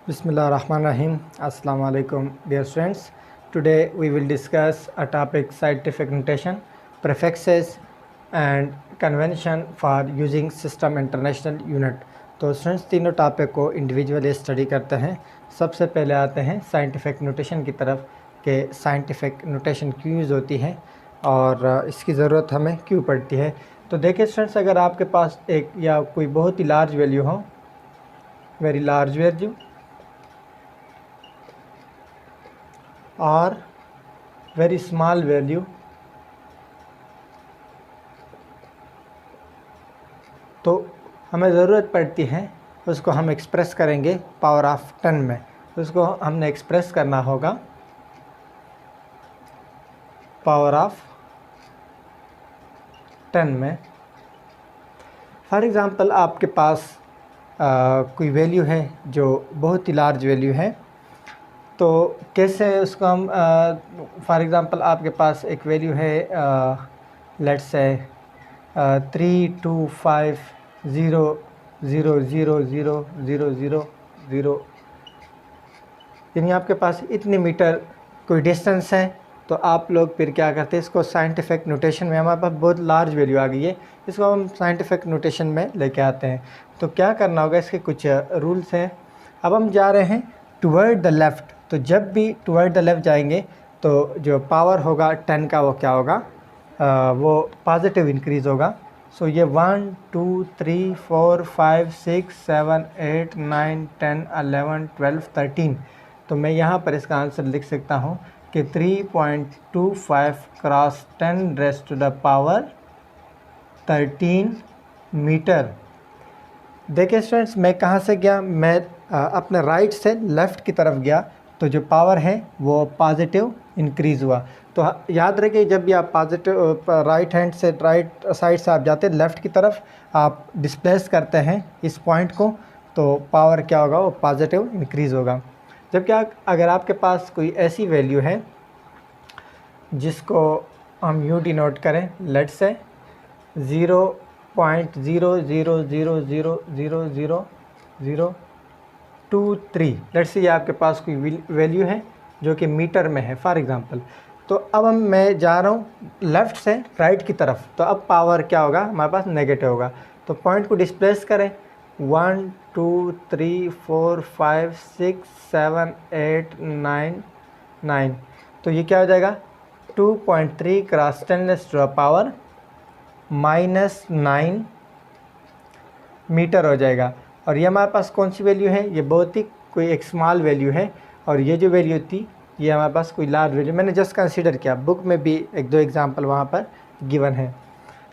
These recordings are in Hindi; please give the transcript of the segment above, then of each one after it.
Bismillahirrahmanirrahim. Assalamu alaikum, dear students. Today we will discuss a topic: scientific notation, prefixes and convention for using system international unit. तो स्टूडेंट्स तीनों टॉपिक को इंडिविजुअली स्टडी करते हैं। सबसे पहले आते हैं साइंटिफिक नोटेशन की तरफ कि साइंटिफिक नोटेशन क्यों यूज़ होती है और इसकी ज़रूरत हमें क्यों पड़ती है। तो देखिए स्टूडेंट्स, अगर आपके पास एक या कोई बहुत ही लार्ज वैल्यू हो, वेरी लार्ज वैल्यू और वेरी स्मॉल वैल्यू, तो हमें ज़रूरत पड़ती है उसको हम एक्सप्रेस करेंगे पावर ऑफ 10 में। उसको हमने एक्सप्रेस करना होगा पावर ऑफ 10 में। फॉर एग्ज़ाम्पल आपके पास कोई वैल्यू है जो बहुत ही लार्ज वैल्यू है, तो कैसे उसको हम फॉर एग्ज़ाम्पल आपके पास एक वैल्यू है लेट्स से 32500000000, यानी आपके पास इतने मीटर कोई डिस्टेंस है। तो आप लोग फिर क्या करते हैं, इसको साइंटिफिक नोटेशन में, हमारे पास बहुत लार्ज वैल्यू आ गई है, इसको हम साइंटिफिक नोटेशन में लेके आते हैं। तो क्या करना होगा, इसके कुछ रूल्स हैं। अब हम जा रहे हैं टुवर्ड द लेफ़्ट, तो जब भी टुवर्ड द लेफ़्ट जाएंगे तो जो पावर होगा 10 का वो क्या होगा, वो पॉजिटिव इंक्रीज़ होगा। सो ये 1 2 3 4 5 6 7 8 9 10 11 12 13, तो मैं यहाँ पर इसका आंसर लिख सकता हूँ कि 3.25 cross 10 raise to the power 13 metre. देखिए स्टूडेंट्स, मैं कहाँ से गया, मैं अपने राइट से लेफ़्ट की तरफ गया, तो जो पावर है वो पॉजिटिव इंक्रीज़ हुआ। तो याद रखिए, जब भी आप पॉजिटिव राइट हैंड से, राइट साइड से आप जाते हैं लेफ़्ट की तरफ, आप डिस्प्लेस करते हैं इस पॉइंट को, तो पावर क्या होगा, वो पॉजिटिव इंक्रीज़ होगा। जबकि अगर आपके पास कोई ऐसी वैल्यू है जिसको हम यूँ डिनोट करें, लेट्स से 0.00000023, लेट्स से ये आपके पास कोई वैल्यू है जो कि मीटर में है फॉर एग्ज़ाम्पल। तो अब मैं जा रहा हूँ लेफ़्ट से राइट की तरफ, तो अब पावर क्या होगा, हमारे पास नेगेटिव होगा। तो पॉइंट को डिस्प्लेस करें 1 2 3 4 5 6 7 8 9 9, तो ये क्या हो जाएगा 2.3 cross 10 to the power -9 metre हो जाएगा। और ये हमारे पास कौन सी वैल्यू है, ये बहुत ही कोई एक स्मॉल वैल्यू है, और ये जो वैल्यू थी ये हमारे पास कोई लार्ज वैल्यू, मैंने जस्ट कंसीडर किया, बुक में भी एक दो एग्जांपल वहाँ पर गिवन है।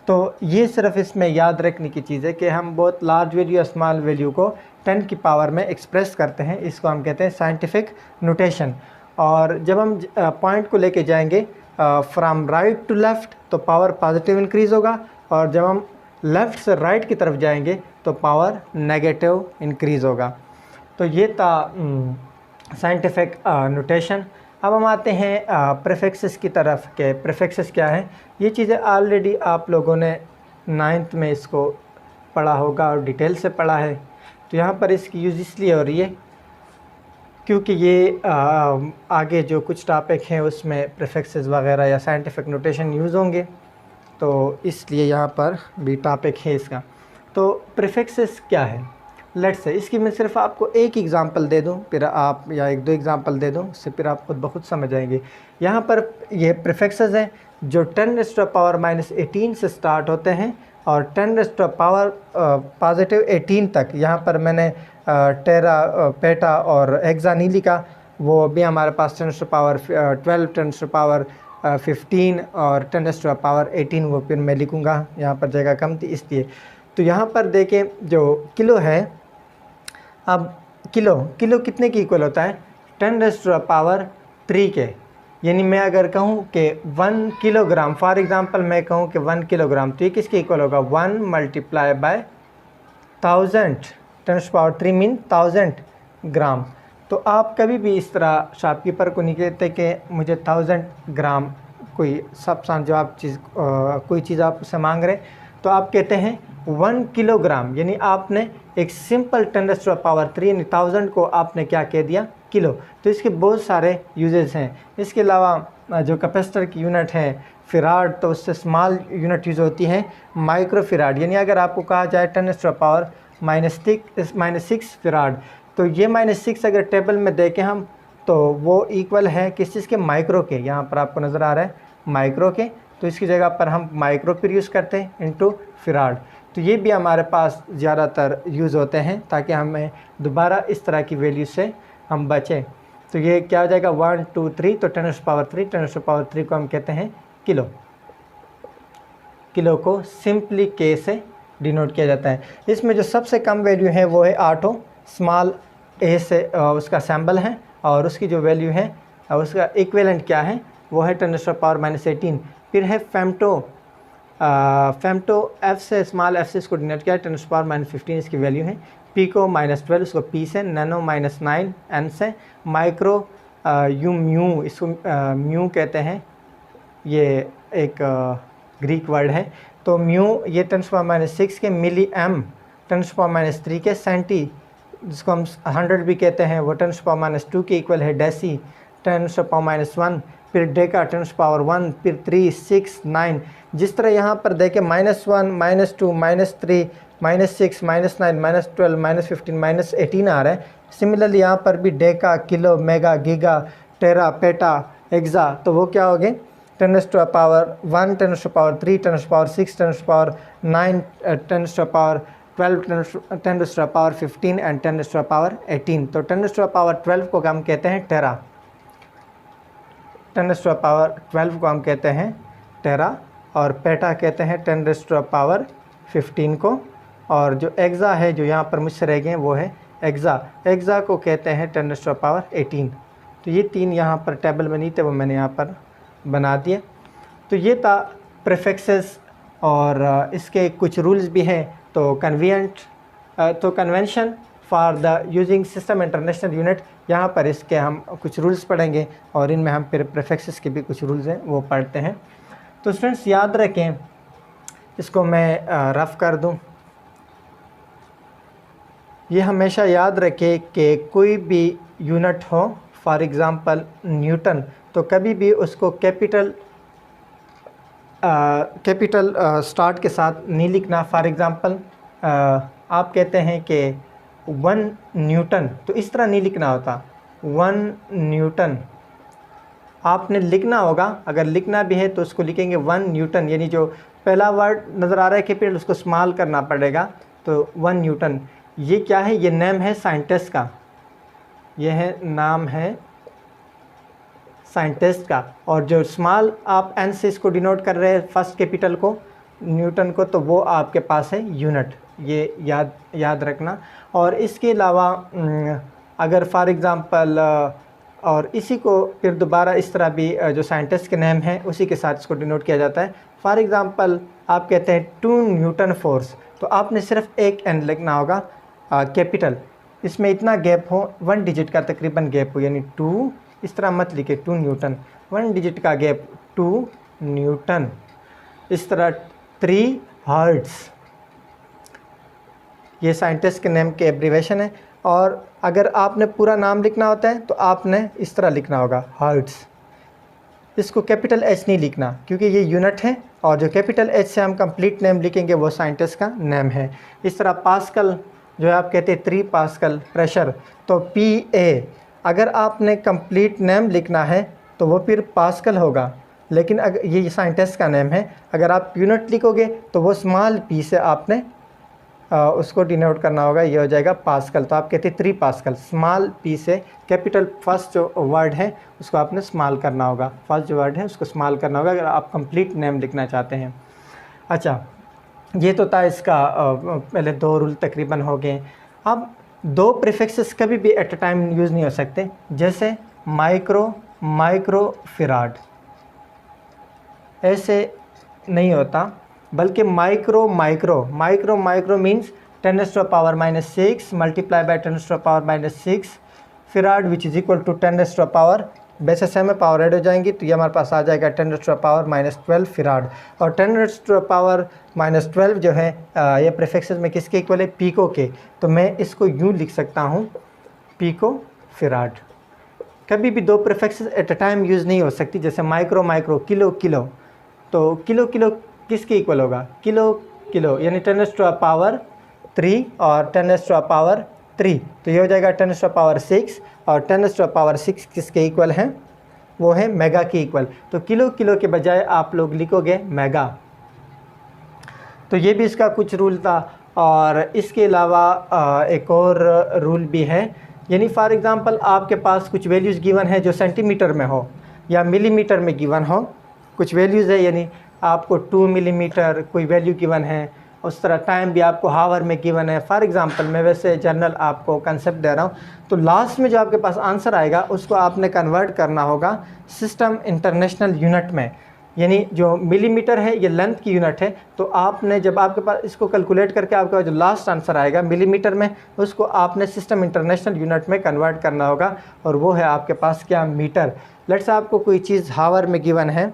तो ये सिर्फ इसमें याद रखने की चीज़ है कि हम बहुत लार्ज वैल्यू या स्मॉल वैल्यू को 10 की पावर में एक्सप्रेस करते हैं, इसको हम कहते हैं साइंटिफिक नोटेशन। और जब हम पॉइंट को लेके जाएंगे फ्रॉम राइट टू लेफ़्ट, तो पावर पॉजिटिव इंक्रीज़ होगा, और जब हम लेफ़्ट से राइट की तरफ जाएंगे तो पावर नेगेटिव इंक्रीज़ होगा। तो ये था साइंटिफिक नोटेशन। अब हम आते हैं प्रीफिक्सेस की तरफ के प्रीफिक्सेस क्या है। ये चीज़ें ऑलरेडी आप लोगों ने 9th में इसको पढ़ा होगा और डिटेल से पढ़ा है। तो यहाँ पर इसकी यूज़ इसलिए हो रही है क्योंकि ये आगे जो कुछ टॉपिक हैं उसमें प्रीफिक्सेस वगैरह या साइंटिफिक नोटेशन यूज़ होंगे, तो इसलिए यहाँ पर भी टॉपिक है इसका। तो प्रीफिक्सेस क्या है, लेट्स से इसकी मैं सिर्फ आपको एक एग्ज़ाम्पल दे दूँ, फिर आप, या एक दो एग्ज़ाम्पल दे दूँ, उससे फिर आप खुद ब खुद समझ आएंगे। यहाँ पर ये प्रीफिक्सेस हैं जो 10 टू द पावर -18 से स्टार्ट होते हैं और 10 टू द पावर पॉजिटिव 18 तक। यहाँ पर मैंने टेरा, पेटा और हेक्सानीली का, वो भी हमारे पास 10 to the power 12, 10 to the power 15 और 10 टू द पावर 18, वो फिर मैं लिखूँगा, यहाँ पर जगह कम थी इसलिए। तो यहाँ पर देखें जो किलो है, अब किलो कितने की इक्वल होता है, 10 टू द पावर 3 के। यानी मैं अगर कहूँ कि 1 किलोग्राम, फॉर एग्ज़ाम्पल मैं कहूँ कि 1 किलोग्राम, तो ये किसके इक्वल होगा, 1 multiply by 1000, 10 to power 3 mean 1000 gram. तो आप कभी भी इस तरह शॉपकीपर को नहीं कहते कि मुझे 1000 ग्राम कोई सब जो आप चीज़ कोई चीज़ आप उससे मांग रहे, तो आप कहते हैं 1 किलोग्राम, यानी आपने एक सिंपल 10⁻³ यानी 1000 को आपने क्या कह दिया, किलो। तो इसके बहुत सारे यूजेस हैं। इसके अलावा जो कैपेसिटर की यूनिट है फ़िराड, तो उससे स्मॉल यूनिट यूज़ होती है माइक्रो फ़िराड। यानी अगर आपको कहा जाए 10⁻⁻6 फ़िराड, तो ये -6 अगर टेबल में देखें हम तो वो इक्वल है किस चीज़ के, माइक्रो के। यहाँ पर आपको नज़र आ रहा है माइक्रो के, तो इसकी जगह पर हम माइक्रो फिर यूज़ करते हैं इनटू फ़िराड। तो ये भी हमारे पास ज़्यादातर यूज़ होते हैं ताकि हमें दोबारा इस तरह की वैल्यू से हम बचें। तो ये क्या हो जाएगा 1 2 3, तो 10⁻³ को हम कहते हैं किलो। किलो को सिंपली के से डिनोट किया जाता है। इसमें जो सबसे कम वैल्यू है वो है आटो, स्मॉल ए से उसका सैम्बल है, और उसकी जो वैल्यू है उसका इक्विवेलेंट क्या है वो है 10⁻⁻18। फिर है फेम्टो, फेम्टो एफ से, स्मॉल एफ से इसको डिनोट किया है, 10⁻⁻15 इसकी वैल्यू है। पीको -12 उसको पी से, नैनो -9 एन से, माइक्रो म्यू, इसको म्यू कहते हैं, ये एक ग्रीक वर्ड है। तो म्यू ये 10⁻⁻6 के, मिली एम 10⁻⁻3 के, सेंटी जिसको हम 100 भी कहते हैं वो 10⁻⁻2 के इक्वल है, डेसी 10⁻⁻1, फिर डेका 10⁻1, फिर 3 6 9। जिस तरह यहाँ पर देखें -1 -2 -3 -6 -9 -12 -15 -18 आ रहा है। सिमिलरली यहाँ पर भी डेका, किलो, मेगा, गीगा, टेरा, पेटा, एक्सा, तो वो क्या हो गए 10⁻1, 10⁻3, 10⁻6, 10⁻9, 10⁻12, 10⁻15 एंड 10⁻18। तो 10⁻12 को हम कहते हैं टेरा, 10⁻12 को हम कहते हैं टेरा, और पेटा कहते हैं 10⁻15 को, और जो एक्सा है जो यहाँ पर मुझसे रह गए वो है एक्सा, एक्सा को कहते हैं 10⁻18। तो ये तीन यहाँ पर टेबल में नहीं थे, वो मैंने यहाँ पर बना दिए। तो ये था प्रीफिक्सेस, और इसके कुछ रूल्स भी हैं। तो convention for the using system international unit, यहाँ पर इसके हम कुछ रूल्स पढ़ेंगे, और इनमें हम फिर प्रीफिक्सेस के भी कुछ रूल्स हैं वो पढ़ते हैं। तो स्टूडेंट्स याद रखें, इसको मैं रफ़ कर दूं, ये हमेशा याद रखें कि कोई भी यूनिट हो, फॉर एग्ज़ाम्पल न्यूटन, तो कभी भी उसको कैपिटल स्टार्ट के साथ नहीं लिखना। फॉर एग्ज़ाम्पल आप कहते हैं कि 1 न्यूटन, तो इस तरह नहीं लिखना होता। 1 न्यूटन आपने लिखना होगा, अगर लिखना भी है तो उसको लिखेंगे 1 न्यूटन, यानी जो पहला वर्ड नज़र आ रहा है कैपिटल उसको स्मॉल करना पड़ेगा। तो 1 न्यूटन, ये क्या है, ये नेम है साइंटिस्ट का, ये है नाम है साइंटिस्ट का। और जो स्मॉल आप एन से इसको डिनोट कर रहे हैं फर्स्ट कैपिटल को, न्यूटन को, तो वो आपके पास है यूनिट, ये याद रखना। और इसके अलावा अगर फॉर एग्ज़ाम्पल और इसी को फिर दोबारा इस तरह भी जो साइंटिस्ट के नेम है उसी के साथ इसको डिनोट किया जाता है। फॉर एग्ज़ाम्पल आप कहते हैं 2 न्यूटन फोर्स, तो आपने सिर्फ एक एन लिखना होगा कैपिटल, इसमें इतना गैप हो, 1 डिजिट का तकरीबन गैप हो, यानी 2, इस तरह मत लिखे 2 न्यूटन, 1 डिजिट का गैप 2 न्यूटन। इस तरह 3 हर्ट्ज़, ये साइंटिस्ट के नेम के एब्रीवेशन है। और अगर आपने पूरा नाम लिखना होता है तो आपने इस तरह लिखना होगा हर्ट्ज़, इसको कैपिटल एच नहीं लिखना क्योंकि ये यूनिट है, और जो कैपिटल एच से हम कंप्लीट नेम लिखेंगे वो साइंटिस्ट का नेम है। इस तरह पास्कल जो है आप कहते हैं 3 पास्कल प्रेशर, तो PA, अगर आपने कंप्लीट नेम लिखना है तो वो फिर पास्कल होगा, लेकिन अगर ये साइंटिस्ट का नेम है, अगर आप यूनिट लिखोगे तो वो स्मॉल p से आपने उसको डिनोट करना होगा, ये हो जाएगा पास्कल। तो आप कहते हैं 3 पास्कल, स्मॉल p से कैपिटल फर्स्ट जो वर्ड है उसको आपने स्मॉल करना होगा, फर्स्ट जो वर्ड है उसको स्मॉल करना होगा अगर आप कंप्लीट नेम लिखना चाहते हैं। अच्छा, ये तो था इसका पहले 2 रूल तकरीबन हो गए। अब 2 प्रीफिक्सेस कभी भी एट अ टाइम यूज़ नहीं हो सकते, जैसे माइक्रो फ़िराड, ऐसे नहीं होता, बल्कि micro means 10⁻⁻6 multiply by 10⁻⁻6 farad which is equal to 10⁻⁻⁴ वैसे सेम पावर ऐड हो जाएंगी तो ये हमारे पास आ जाएगा 10⁻⁻12 फराड। और 10⁻⁻12 जो है ये प्रीफिक्सेस में किसके इक्वल है, पीको के। तो मैं इसको यूँ लिख सकता हूँ, पीको फराड। कभी भी दो prefixes at a time use नहीं हो सकती, जैसे माइक्रो माइक्रो, किलो किलो। तो किलो किलो किसके इक्वल होगा, किलो किलो, यानी 10⁻³ और 10⁻³ तो ये हो जाएगा 10⁻6 और 10⁻6 किसके इक्वल हैं, वो है मेगा के इक्वल। तो किलो किलो के बजाय आप लोग लिखोगे मेगा। तो ये भी इसका कुछ रूल था। और इसके अलावा एक और रूल भी है, यानी फॉर एग्ज़ाम्पल आपके पास कुछ वैल्यूज़ गिवन है जो सेंटीमीटर में हो या मिलीमीटर में गिवन हो। कुछ वैल्यूज़ है, यानी आपको 2 मिलीमीटर कोई वैल्यू गिवन है, उस तरह टाइम भी आपको हावर में गिवन है। फॉर एग्ज़ाम्पल मैं वैसे जनरल आपको कंसेप्ट दे रहा हूँ। तो लास्ट में जो आपके पास आंसर आएगा उसको आपने कन्वर्ट करना होगा सिस्टम इंटरनेशनल यूनिट में, यानी जो मिलीमीटर है ये लेंथ की यूनिट है। तो आपने जब आपके पास इसको कैलकुलेट करके आपके पास जो लास्ट आंसर आएगा मिलीमीटर में, उसको आपने सिस्टम इंटरनेशनल यूनिट में कन्वर्ट करना होगा, और वो है आपके पास क्या, मीटर। लेट्स आपको कोई चीज़ हावर में गिवन है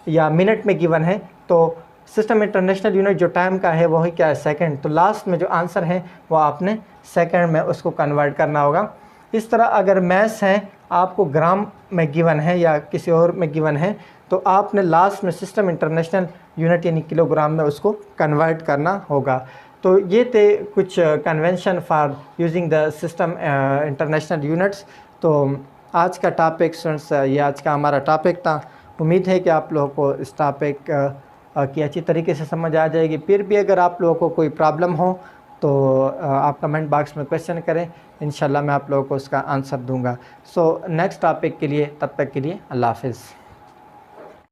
या मिनट में गिवन है, तो सिस्टम इंटरनेशनल यूनिट जो टाइम का है वो है क्या है, सेकंड। तो लास्ट में जो आंसर है वो आपने सेकंड में उसको कन्वर्ट करना होगा। इस तरह अगर मैथ्स है आपको ग्राम में गिवन है या किसी और में गिवन है, तो आपने लास्ट में सिस्टम इंटरनेशनल यूनिट यानी किलोग्राम में उसको कन्वर्ट करना होगा। तो ये थे कुछ convention for using the system international units. तो आज का टॉपिक स्टूडेंट्स, ये आज का हमारा टॉपिक था। उम्मीद है कि आप लोगों को इस टॉपिक की अच्छी तरीके से समझ आ जाएगी। फिर भी अगर आप लोगों को कोई प्रॉब्लम हो तो आप कमेंट बॉक्स में क्वेश्चन करें, इंशाल्लाह मैं आप लोगों को उसका आंसर दूंगा। सो नेक्स्ट टॉपिक के लिए, तब तक के लिए अल्लाह हाफ़िज़।